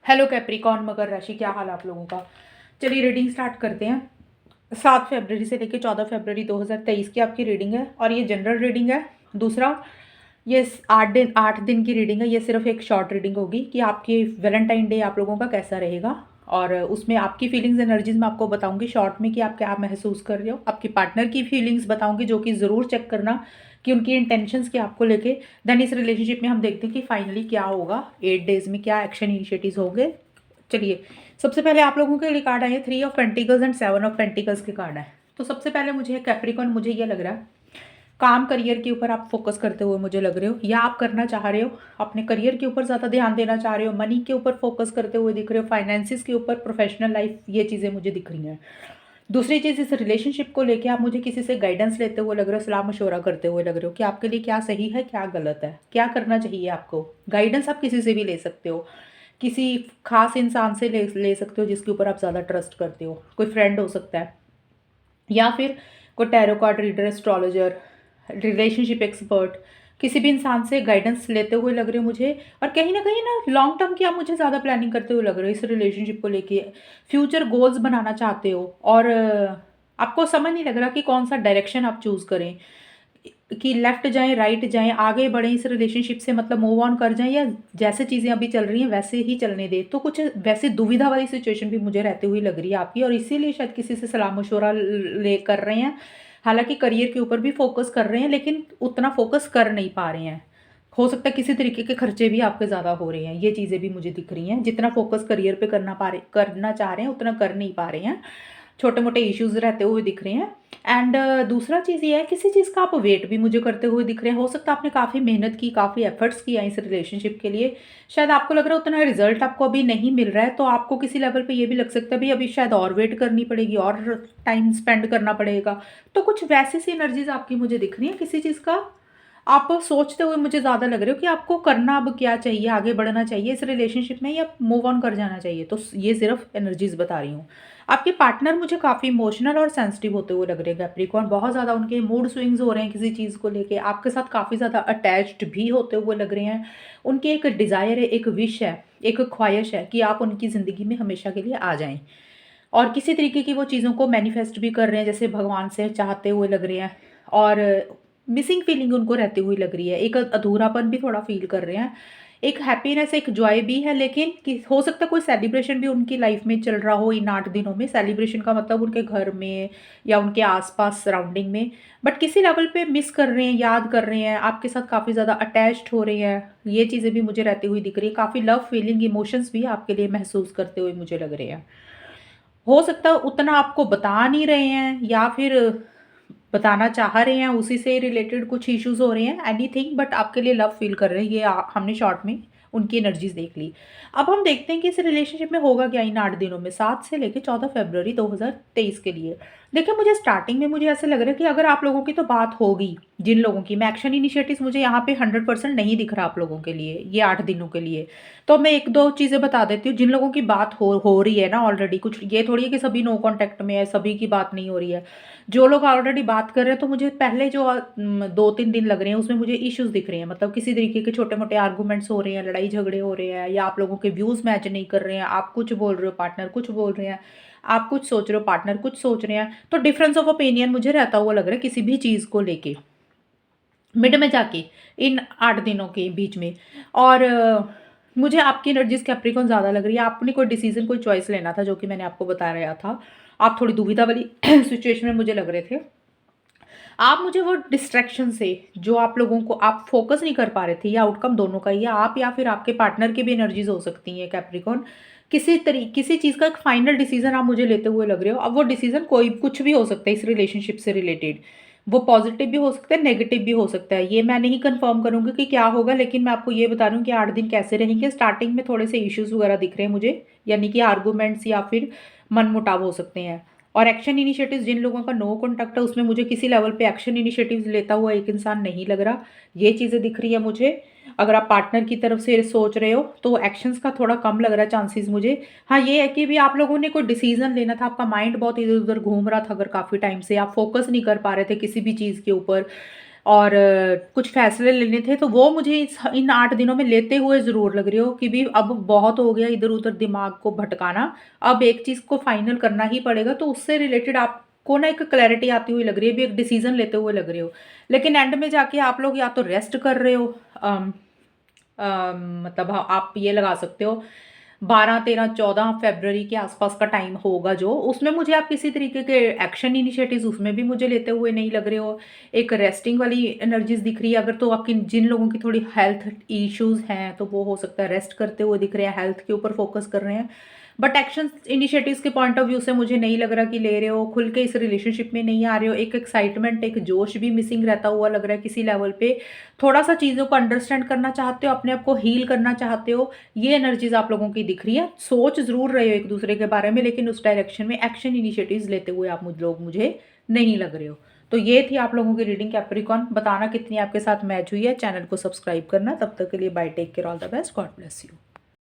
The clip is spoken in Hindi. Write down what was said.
हेलो कैप्रिकॉर्न मकर राशि, क्या हाल आप लोगों का। चलिए रीडिंग स्टार्ट करते हैं। 7 फरवरी से लेकर 14 फरवरी 2023 की आपकी रीडिंग है और ये जनरल रीडिंग है। दूसरा, ये 8 दिन की रीडिंग है। ये सिर्फ एक शॉर्ट रीडिंग होगी कि आपकी वैलेंटाइन डे आप लोगों का कैसा रहेगा, और उसमें आपकी फीलिंग्स एनर्जीज मैं आपको बताऊंगी शॉर्ट में कि आप क्या महसूस कर रहे हो। आपकी पार्टनर की फीलिंग्स बताऊंगी, जो कि ज़रूर चेक करना कि उनकी इंटेंशंस क्या आपको लेके। देन इस रिलेशनशिप में हम देखते हैं कि फाइनली क्या होगा, 8 डेज में क्या एक्शन इनिशिएटिव्स होंगे। चलिए, सबसे पहले आप लोगों के लिए कार्ड आए 3 of pentacles and 7 of pentacles के कार्ड है। तो सबसे पहले मुझे कैप्रिकॉन, मुझे ये लग रहा है काम करियर के ऊपर आप फोकस करते हुए मुझे लग रहे हो, या आप करना चाह रहे हो, अपने करियर के ऊपर ज़्यादा ध्यान देना चाह रहे हो, मनी के ऊपर फोकस करते हुए दिख रहे हो, फाइनेंसिस के ऊपर, प्रोफेशनल लाइफ, ये चीज़ें मुझे दिख रही हैं। दूसरी चीज़, इस रिलेशनशिप को लेके आप मुझे किसी से गाइडेंस लेते हुए लग रहे हो, सलाह मशवरा करते हुए लग रहे हो कि आपके लिए क्या सही है, क्या गलत है, क्या करना चाहिए आपको। गाइडेंस आप किसी से भी ले सकते हो, किसी खास इंसान से ले सकते हो जिसके ऊपर आप ज़्यादा ट्रस्ट करते हो, कोई फ्रेंड हो सकता है, या फिर कोई tarot card reader, astrologer, relationship expert, किसी भी इंसान से गाइडेंस लेते हुए लग रहे हो मुझे। और कहीं ना लॉन्ग टर्म की आप मुझे ज़्यादा प्लानिंग करते हुए लग रहे हो इस रिलेशनशिप को लेके। फ्यूचर गोल्स बनाना चाहते हो, और आपको समझ नहीं लग रहा कि कौन सा डायरेक्शन आप चूज़ करें, कि लेफ्ट जाएं, राइट जाएं, आगे बढ़ें इस रिलेशनशिप से, मतलब मूव ऑन कर जाएं, या जैसे चीज़ें अभी चल रही हैं वैसे ही चलने दें। तो कुछ वैसे दुविधा वाली सिचुएशन भी मुझे रहती हुई लग रही है आपकी, और इसीलिए शायद किसी से सलाह मशवरा ले कर रहे हैं। हालांकि करियर के ऊपर भी फोकस कर रहे हैं, लेकिन उतना फोकस कर नहीं पा रहे हैं। हो सकता है किसी तरीके के खर्चे भी आपके ज़्यादा हो रहे हैं, ये चीज़ें भी मुझे दिख रही हैं। जितना फोकस करियर पे करना चाह रहे हैं उतना कर नहीं पा रहे हैं, छोटे मोटे इश्यूज रहते हुए दिख रहे हैं। एंड दूसरा चीज़ ये है, किसी चीज़ का आप वेट भी मुझे करते हुए दिख रहे हैं। हो सकता है आपने काफ़ी मेहनत की, काफ़ी एफर्ट्स किया इस रिलेशनशिप के लिए, शायद आपको लग रहा है उतना रिजल्ट आपको अभी नहीं मिल रहा है, तो आपको किसी लेवल पे ये भी लग सकता है भाई अभी शायद और वेट करनी पड़ेगी, और टाइम स्पेंड करना पड़ेगा। तो कुछ वैसी सी एनर्जीज आपकी मुझे दिख रही है, किसी चीज़ का आप सोचते हुए मुझे ज़्यादा लग रहे हो कि आपको करना अब क्या चाहिए, आगे बढ़ना चाहिए इस रिलेशनशिप में, या मूव ऑन कर जाना चाहिए। तो ये सिर्फ एनर्जीज बता रही हूँ। आपके पार्टनर मुझे काफ़ी इमोशनल और सेंसिटिव होते हुए लग रहे हैं कैप्रिकॉर्न, बहुत ज़्यादा उनके मूड स्विंग्स हो रहे हैं किसी चीज़ को लेके, आपके साथ काफ़ी ज़्यादा अटैच्ड भी होते हुए लग रहे हैं। उनकी एक डिज़ायर है, एक विश है, एक ख्वाहिश है कि आप उनकी ज़िंदगी में हमेशा के लिए आ जाएं, और किसी तरीके की वो चीज़ों को मैनिफेस्ट भी कर रहे हैं, जैसे भगवान से चाहते हुए लग रहे हैं। और मिसिंग फीलिंग उनको रहती हुई लग रही है, एक अधूरापन भी थोड़ा फील कर रहे हैं। एक हैप्पीनेस, एक जॉय भी है, लेकिन हो सकता है कोई सेलिब्रेशन भी उनकी लाइफ में चल रहा हो इन 8 दिनों में। सेलिब्रेशन का मतलब उनके घर में या उनके आसपास सराउंडिंग में, बट किसी लेवल पे मिस कर रहे हैं, याद कर रहे हैं, आपके साथ काफ़ी ज़्यादा अटैच्ड हो रहे हैं। ये चीज़ें भी मुझे रहती हुई दिख रही है, काफ़ी लव फीलिंग, इमोशंस भी आपके लिए महसूस करते हुए मुझे लग रहे हैं। हो सकता है उतना आपको बता नहीं रहे हैं, या फिर बताना चाह रहे हैं, उसी से रिलेटेड कुछ इश्यूज हो रहे हैं, एनीथिंग, बट आपके लिए लव फील कर रहे हैं। ये हमने शॉर्ट में उनकी एनर्जीज देख ली। अब हम देखते हैं कि इस रिलेशनशिप में होगा क्या इन 8 दिनों में, 7 से लेकर 14 फरवरी 2023 के लिए। देखिए, मुझे स्टार्टिंग में मुझे ऐसा लग रहा है कि अगर आप लोगों की तो बात होगी, जिन लोगों की, मैं एक्शन इनिशिएटिव्स मुझे यहाँ पे 100% नहीं दिख रहा आप लोगों के लिए ये 8 दिनों के लिए। तो मैं एक दो चीज़ें बता देती हूँ। जिन लोगों की बात हो रही है ना ऑलरेडी, कुछ ये थोड़ी है कि सभी नो कांटेक्ट में है, सभी की बात नहीं हो रही है। जो लोग ऑलरेडी बात कर रहे हैं, तो मुझे पहले जो 2-3 दिन लग रहे हैं उसमें मुझे इश्यूज दिख रहे हैं, मतलब किसी तरीके के छोटे मोटे आर्गूमेंट्स हो रहे हैं, लड़ाई झगड़े हो रहे हैं, या आप लोगों के व्यूज़ मैच नहीं कर रहे हैं। आप कुछ बोल रहे हो, पार्टनर कुछ बोल रहे हैं, आप कुछ सोच रहे हो, पार्टनर कुछ सोच रहे हैं। तो डिफरेंस ऑफ ओपिनियन मुझे रहता हुआ लग रहा है किसी भी चीज़ को लेके मिड में जाके, इन 8 दिनों के बीच में। और मुझे आपकी एनर्जीज कैप्रिकॉन ज़्यादा लग रही है। आपने कोई डिसीजन, कोई चॉइस लेना था, जो कि मैंने आपको बता रहा था। आप थोड़ी दुविधा वाली सिचुएशन में मुझे लग रहे थे। आप मुझे वो डिस्ट्रैक्शन से, जो आप लोगों को आप फोकस नहीं कर पा रहे थे, या आउटकम दोनों का ही है, आप या फिर आपके पार्टनर की भी एनर्जीज हो सकती हैं कैप्रिकॉन। किसी चीज़ का एक फाइनल डिसीजन आप मुझे लेते हुए लग रहे हो। अब वो डिसीजन कोई कुछ भी हो सकता है इस रिलेशनशिप से रिलेटेड, वो पॉजिटिव भी हो सकता है, नेगेटिव भी हो सकता है। ये मैं नहीं कंफर्म करूंगी कि क्या होगा, लेकिन मैं आपको ये बता रही हूँ कि 8 दिन कैसे रहेंगे। स्टार्टिंग में थोड़े से इश्यूज वगैरह दिख रहे हैं मुझे, यानी कि आर्गूमेंट्स या फिर मनमुटाव हो सकते हैं। और एक्शन इनिशिएटिव्स, जिन लोगों का नो कॉन्टैक्ट है उसमें मुझे किसी लेवल पे एक्शन इनिशिएटिव्स लेता हुआ एक इंसान नहीं लग रहा। ये चीज़ें दिख रही है मुझे। अगर आप पार्टनर की तरफ से सोच रहे हो तो एक्शंस का थोड़ा कम लग रहा है चांसेस मुझे। हाँ, ये है कि भी आप लोगों ने कोई डिसीजन लेना था, आपका माइंड बहुत इधर उधर घूम रहा था, अगर काफ़ी टाइम से आप फोकस नहीं कर पा रहे थे किसी भी चीज़ के ऊपर। और कुछ फैसले लेने थे, तो वो मुझे इन 8 दिनों में लेते हुए ज़रूर लग रहे हो कि भी अब बहुत हो गया इधर-उधर दिमाग को भटकाना। अब एक चीज़ को फाइनल करना ही पड़ेगा, तो उससे रिलेटेड आपको ना एक क्लैरिटी आती हुई लग रही है, भी एक डिसीज़न लेते हुए लग रहे हो। लेकिन एंड में जाके आप लोग या तो रेस्ट कर रहे हो, मतलब आप ये लगा सकते हो 12, 13, 14 फ़रवरी के आसपास का टाइम होगा जो, उसमें मुझे आप किसी तरीके के एक्शन इनिशिएटिव्स उसमें भी मुझे लेते हुए नहीं लग रहे हो। एक रेस्टिंग वाली एनर्जीज़ दिख रही है, अगर तो आपकी जिन लोगों की थोड़ी हेल्थ इश्यूज़ हैं, तो वो हो सकता है रेस्ट करते हुए दिख रहे हैं, हेल्थ के ऊपर फ़ोकस कर रहे हैं। बट एक्शन इनिशिएटिव्स के पॉइंट ऑफ व्यू से मुझे नहीं लग रहा कि ले रहे हो, खुल के इस रिलेशनशिप में नहीं आ रहे हो। एक एक्साइटमेंट, एक जोश भी मिसिंग रहता हुआ लग रहा है किसी लेवल पे। थोड़ा-सा चीज़ों को अंडरस्टैंड करना चाहते हो, अपने आप को हील करना चाहते हो, ये एनर्जीज़ आप लोगों की दिख रही है। सोच ज़रूर रहे हो एक-दूसरे के बारे में, लेकिन उस डायरेक्शन में एक्शन इनिशिएटिव्स लेते हुए आप मुझे नहीं लग रहे हो। तो ये थी आप लोगों की रीडिंग कैप्रिकॉर्न। बताना कितनी आपके साथ मैच हुई है, चैनल को सब्सक्राइब करना। तब तक के लिए bye, take care, all the best, god bless you.